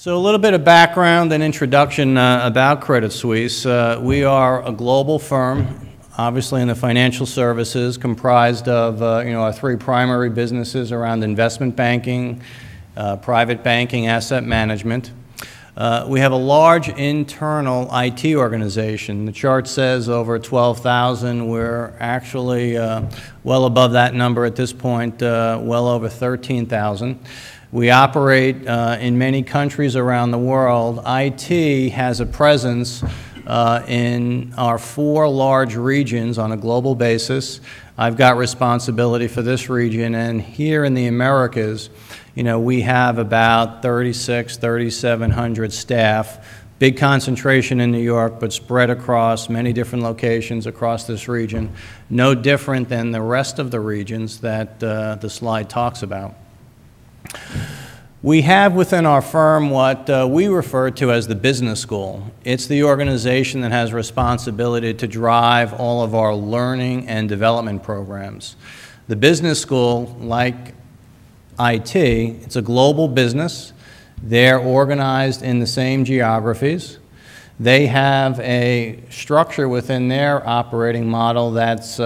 So a little bit of background and introduction about Credit Suisse. We are a global firm, obviously in the financial services, comprised of our three primary businesses around investment banking, private banking, asset management. We have a large internal IT organization. The chart says over 12,000. We're actually well above that number at this point, well over 13,000. We operate in many countries around the world. IT has a presence in our four large regions on a global basis. I've got responsibility for this region, and here in the Americas, we have about 3,700 staff. Big concentration in New York, but spread across many different locations across this region. No different than the rest of the regions that the slide talks about. We have within our firm what we refer to as the business school. It's the organization that has responsibility to drive all of our learning and development programs. The business school, like IT, it's a global business. They're organized in the same geographies. They have a structure within their operating model that's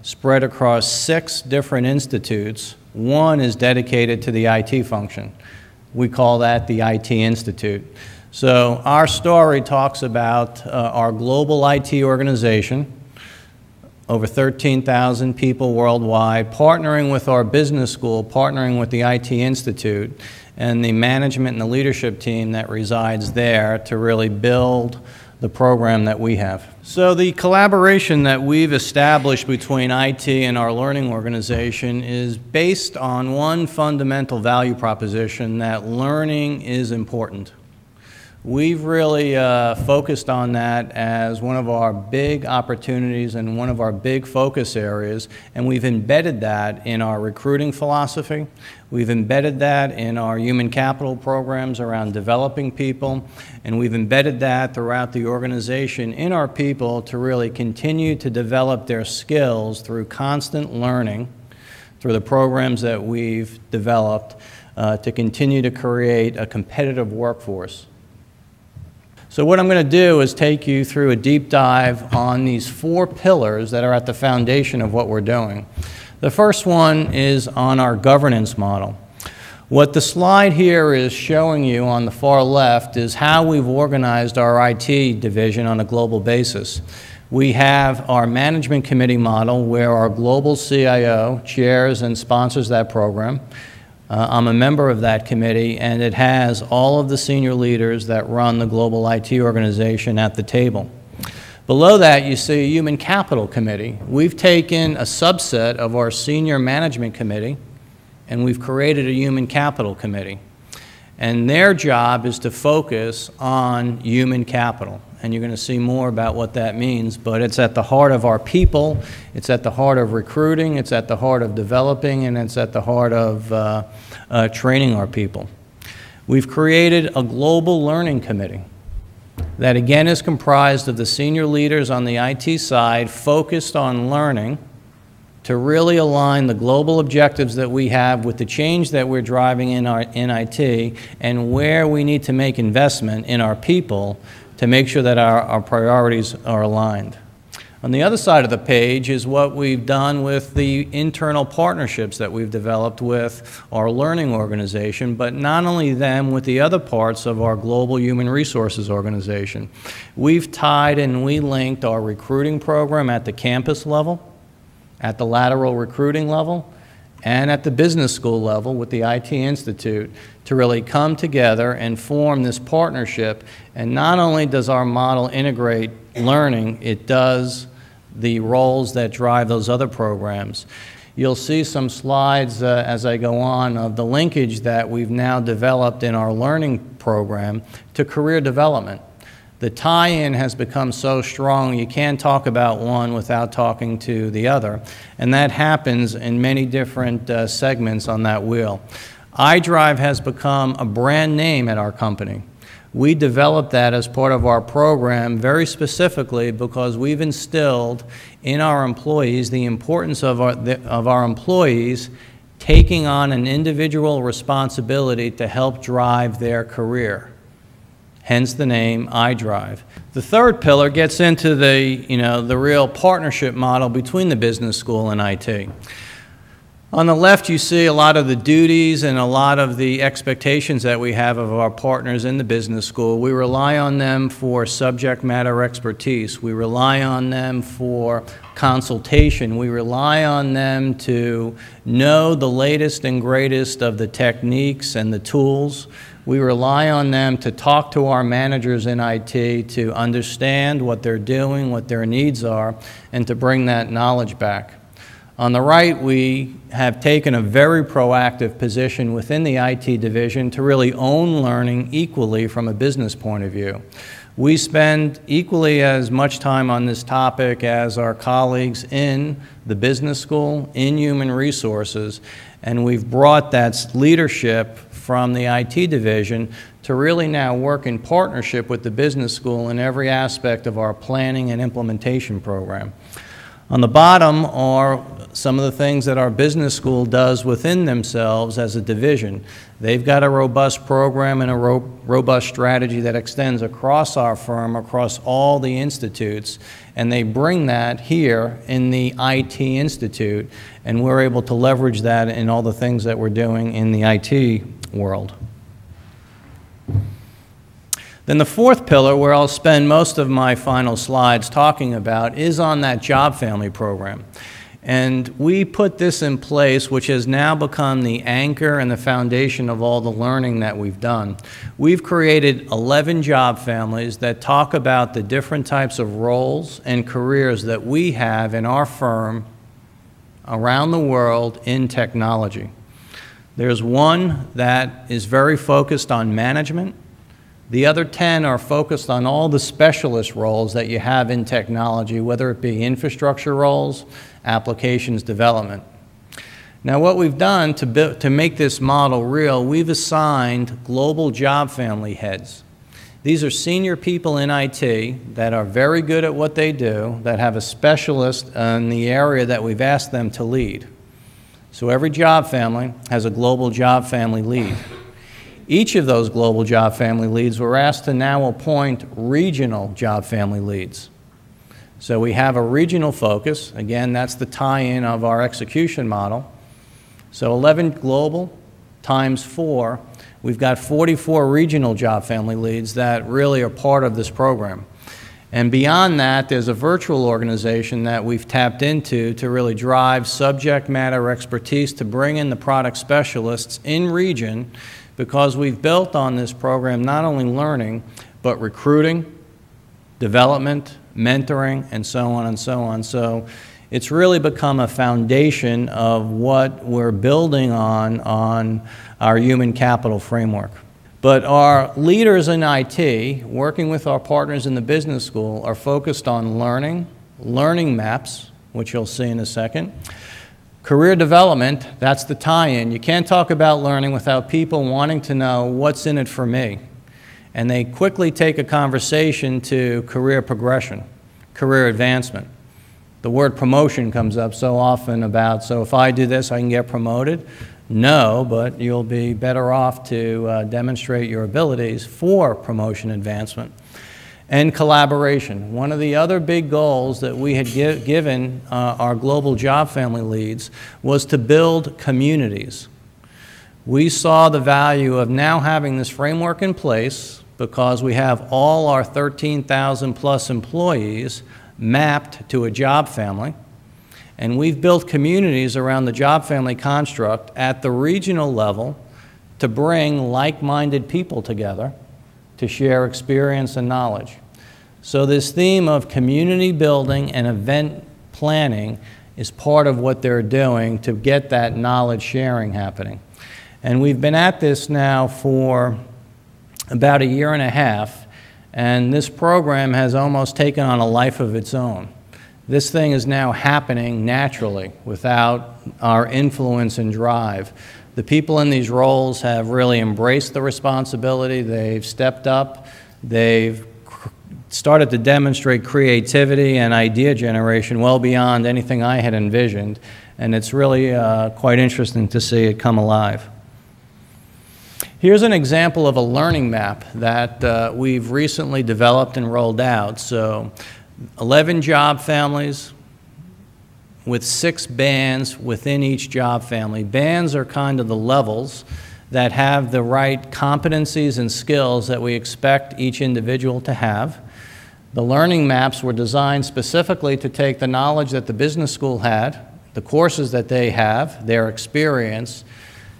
spread across 6 different institutes. One is dedicated to the IT function. We call that the IT Institute. So our story talks about our global IT organization, over 13,000 people worldwide, partnering with our business school, partnering with the IT Institute, and the management and the leadership team that resides there to really build the program that we have. So the collaboration that we've established between IT and our learning organization is based on one fundamental value proposition, that learning is important. We've really focused on that as one of our big opportunities and one of our big focus areas, and we've embedded that in our recruiting philosophy. We've embedded that in our human capital programs around developing people, and we've embedded that throughout the organization in our people to really continue to develop their skills through constant learning, through the programs that we've developed to continue to create a competitive workforce. So what I'm going to do is take you through a deep dive on these 4 pillars that are at the foundation of what we're doing. The first one is on our governance model. What the slide here is showing you on the far left is how we've organized our IT division on a global basis. We have our management committee model where our global CIO chairs and sponsors that program. I'm a member of that committee, and it has all of the senior leaders that run the global IT organization at the table. Below that, you see a human capital committee. We've taken a subset of our senior management committee, and we've created a human capital committee. And their job is to focus on human capital. And you're going to see more about what that means, but it's at the heart of our people, it's at the heart of recruiting, it's at the heart of developing, and it's at the heart of training our people. We've created a global learning committee that again is comprised of the senior leaders on the IT side focused on learning to really align the global objectives that we have with the change that we're driving in IT and where we need to make investment in our people to make sure that our priorities are aligned. On the other side of the page is what we've done with the internal partnerships that we've developed with our learning organization, but not only them, with the other parts of our global human resources organization. We've tied and we linked our recruiting program at the campus level, at the lateral recruiting level, and at the business school level with the IT Institute to really come together and form this partnership. And not only does our model integrate learning, it does the roles that drive those other programs. You'll see some slides as I go on of the linkage that we've now developed in our learning program to career development. The tie-in has become so strong you can't talk about one without talking to the other, and that happens in many different segments on that wheel. iDrive has become a brand name at our company. We developed that as part of our program very specifically because we've instilled in our employees the importance of our employees taking on an individual responsibility to help drive their career. Hence the name iDrive. The third pillar gets into the real partnership model between the business school and IT. On the left, you see a lot of the duties and a lot of the expectations that we have of our partners in the business school. We rely on them for subject matter expertise. We rely on them for consultation. We rely on them to know the latest and greatest of the techniques and the tools. We rely on them to talk to our managers in IT to understand what they're doing, what their needs are, and to bring that knowledge back. On the right, we have taken a very proactive position within the IT division to really own learning equally from a business point of view. We spend equally as much time on this topic as our colleagues in the business school, in human resources, and we've brought that leadership from the IT division to really now work in partnership with the business school in every aspect of our planning and implementation program. On the bottom are some of the things that our business school does within themselves as a division. They've got a robust program and a robust strategy that extends across our firm, across all the institutes, and they bring that here in the IT Institute, and we're able to leverage that in all the things that we're doing in the IT world. Then the fourth pillar, where I'll spend most of my final slides talking about, is on that job family program. And we put this in place, which has now become the anchor and the foundation of all the learning that we've done. We've created 11 job families that talk about the different types of roles and careers that we have in our firm around the world in technology. There's one that is very focused on management. The other 10 are focused on all the specialist roles that you have in technology, whether it be infrastructure roles, applications development. Now, what we've done to make this model real, we've assigned global job family heads. These are senior people in IT that are very good at what they do, that have a specialist in the area that we've asked them to lead. So every job family has a global job family lead. Each of those global job family leads were asked to now appoint regional job family leads. So we have a regional focus. Again, that's the tie-in of our execution model. So 11 global times 4, we've got 44 regional job family leads that really are part of this program. And beyond that, there's a virtual organization that we've tapped into to really drive subject matter expertise to bring in the product specialists in region, because we've built on this program not only learning, but recruiting, development, mentoring, and so on and so on. So it's really become a foundation of what we're building on our human capital framework. But our leaders in IT, working with our partners in the business school, are focused on learning maps, which you'll see in a second. Career development, that's the tie-in. You can't talk about learning without people wanting to know what's in it for me. And they quickly take a conversation to career progression, career advancement. The word promotion comes up so often about, so if I do this, I can get promoted. No, but you'll be better off to demonstrate your abilities for promotion advancement. And collaboration. One of the other big goals that we had given our global job family leads was to build communities. We saw the value of now having this framework in place because we have all our 13,000 plus employees mapped to a job family. And we've built communities around the job family construct at the regional level to bring like-minded people together to share experience and knowledge. So this theme of community building and event planning is part of what they're doing to get that knowledge sharing happening. And we've been at this now for about 1.5 years, and this program has almost taken on a life of its own. This thing is now happening naturally without our influence and drive. The people in these roles have really embraced the responsibility. They've stepped up. They've started to demonstrate creativity and idea generation well beyond anything I had envisioned. And it's really quite interesting to see it come alive. Here's an example of a learning map that we've recently developed and rolled out. So 11 job families with 6 bands within each job family. Bands are kind of the levels that have the right competencies and skills that we expect each individual to have. The learning maps were designed specifically to take the knowledge that the business school had, the courses that they have, their experience,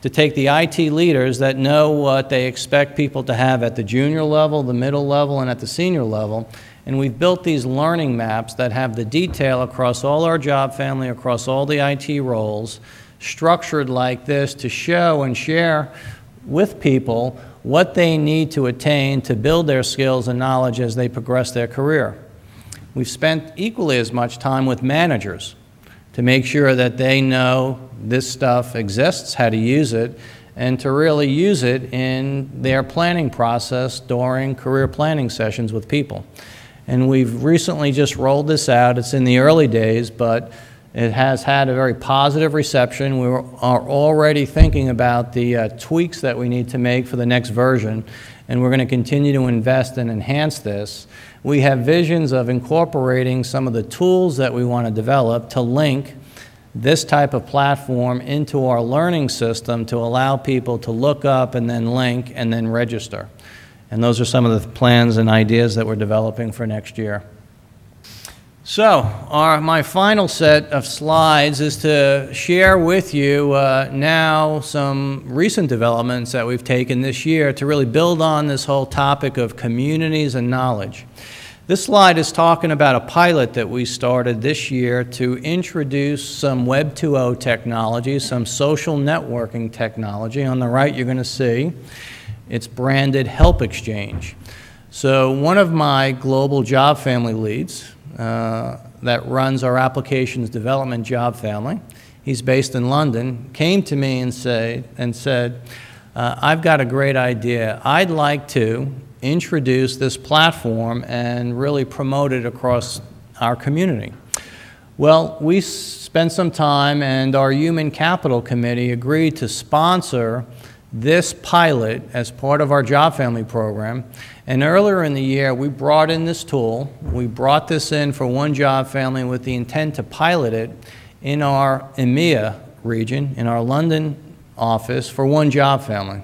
to take the IT leaders that know what they expect people to have at the junior level, the middle level, and at the senior level. And we've built these learning maps that have the detail across all our job family, across all the IT roles, structured like this to show and share with people what they need to attain to build their skills and knowledge as they progress their career. We've spent equally as much time with managers to make sure that they know this stuff exists, how to use it, and to really use it in their planning process during career planning sessions with people. And we've recently just rolled this out. It's in the early days, but it has had a very positive reception. We are already thinking about the tweaks that we need to make for the next version, and we're going to continue to invest and enhance this. We have visions of incorporating some of the tools that we want to develop to link this type of platform into our learning system to allow people to look up and then link and then register. And those are some of the plans and ideas that we're developing for next year. So, my final set of slides is to share with you now some recent developments that we've taken this year to really build on this whole topic of communities and knowledge. This slide is talking about a pilot that we started this year to introduce some Web 2.0 technology, some social networking technology. On the right, you're going to see it's branded Help Exchange. So one of my global job family leads that runs our applications development job family, he's based in London, came to me and said, I've got a great idea. I'd like to introduce this platform and really promote it across our community. Well, we spent some time, and our Human Capital Committee agreed to sponsor this pilot as part of our job family program. And earlier in the year, we brought in this tool. We brought this in for one job family with the intent to pilot it in our EMEA region, in our London office, for one job family.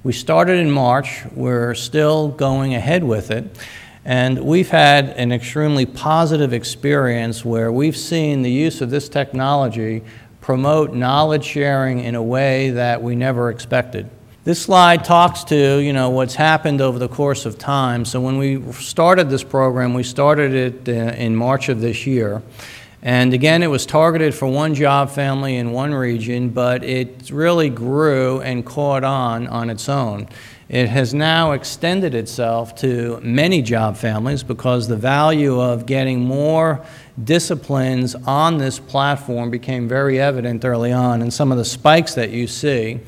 We started in March. We're still going ahead with it. And we've had an extremely positive experience where we've seen the use of this technology promote knowledge sharing in a way that we never expected. This slide talks to, what's happened over the course of time. So when we started this program, we started it in March of this year. And again, it was targeted for one job family in one region, but it really grew and caught on its own. It has now extended itself to many job families because the value of getting more disciplines on this platform became very evident early on, and some of the spikes that you see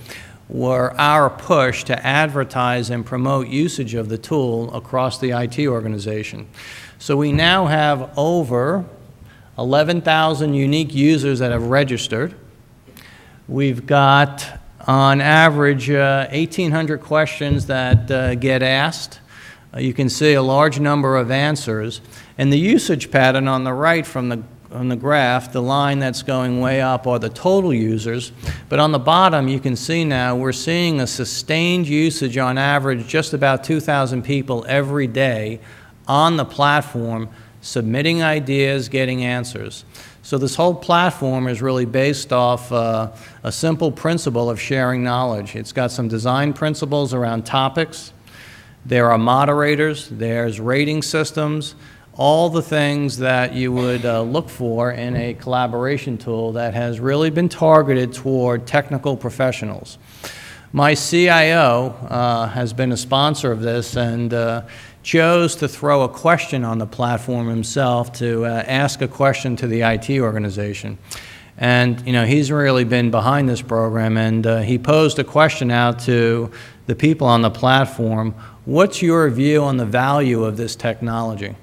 were our push to advertise and promote usage of the tool across the IT organization. So we now have over 11,000 unique users that have registered. We've got, on average, 1,800 questions that get asked. You can see a large number of answers. And the usage pattern on the right from on the graph, the line that's going way up are the total users. But on the bottom, you can see now we're seeing a sustained usage on average, just about 2,000 people every day on the platform, submitting ideas, getting answers. So this whole platform is really based off a simple principle of sharing knowledge. It's got some design principles around topics. There are moderators. There's rating systems. All the things that you would look for in a collaboration tool that has really been targeted toward technical professionals. My CIO has been a sponsor of this and chose to throw a question on the platform himself to ask a question to the IT organization. And he's really been behind this program, and he posed a question out to the people on the platform. What's your view on the value of this technology?